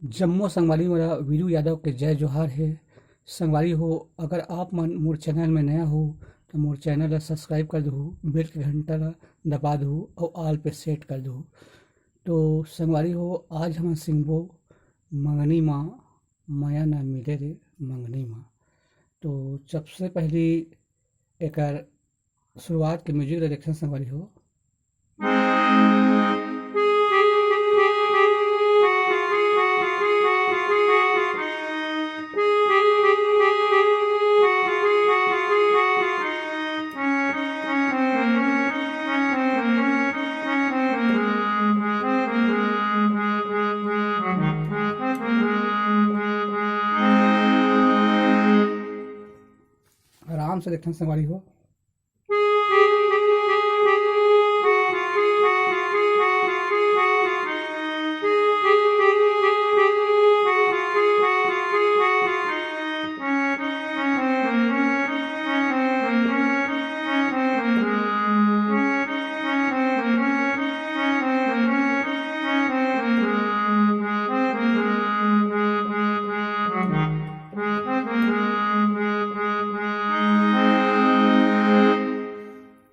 जम्मू संगवारी मेरा वीरू यादव के जय जोहार है। संगवारी हो, अगर आप मन मोर चैनल में नया हो तो मोर चैनल ला सब्सक्राइब कर दहु, बेल के घंटा ला दबा दहु और ऑल पे सेट कर दहु। तो संगवारी हो, आज हम सिंगबो मंगनी माँ माया ना मिले रे मंगनी माँ। तो सबसे पहली एक शुरुआत के म्यूजिक डायरेक्शन संगवारी हो। आराम से देखना संगवारी हो।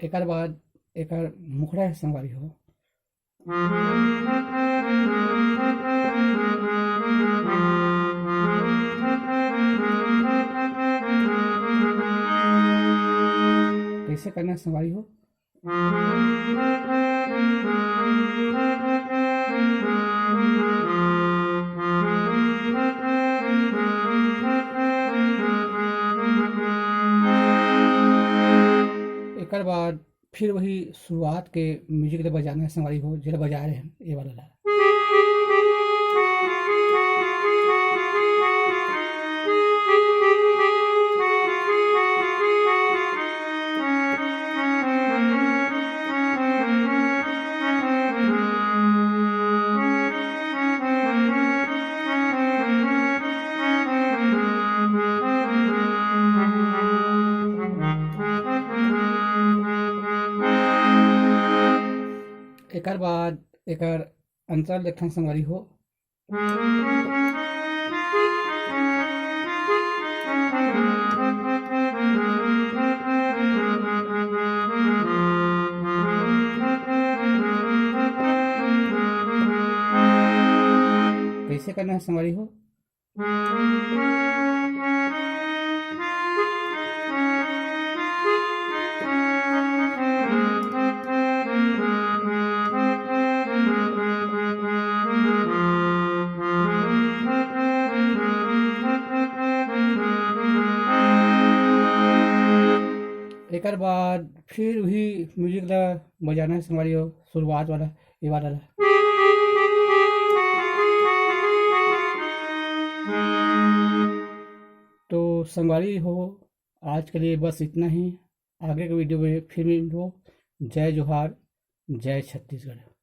एकर बाद एकर मुखड़ा है संगवारी हो। कैसे करना है संगवारी हो। एकर बाद फिर वही शुरुआत के म्यूजिक ला बजाना है संगवारी हो, जेला बजा रहे हैं ये वाला ला। एकर बाद एकर अंतराल देखना संगवारी हो। कैसे करना है संगवारी हो। एकर बाद फिर वही म्यूजिक ला बजाना है संगवारी हो, शुरुआत वाला ये वाला ला। तो संगवारी हो, आज के लिए बस इतना ही। आगे के वीडियो में फिर मिलो। जय जोहार, जय छत्तीसगढ़।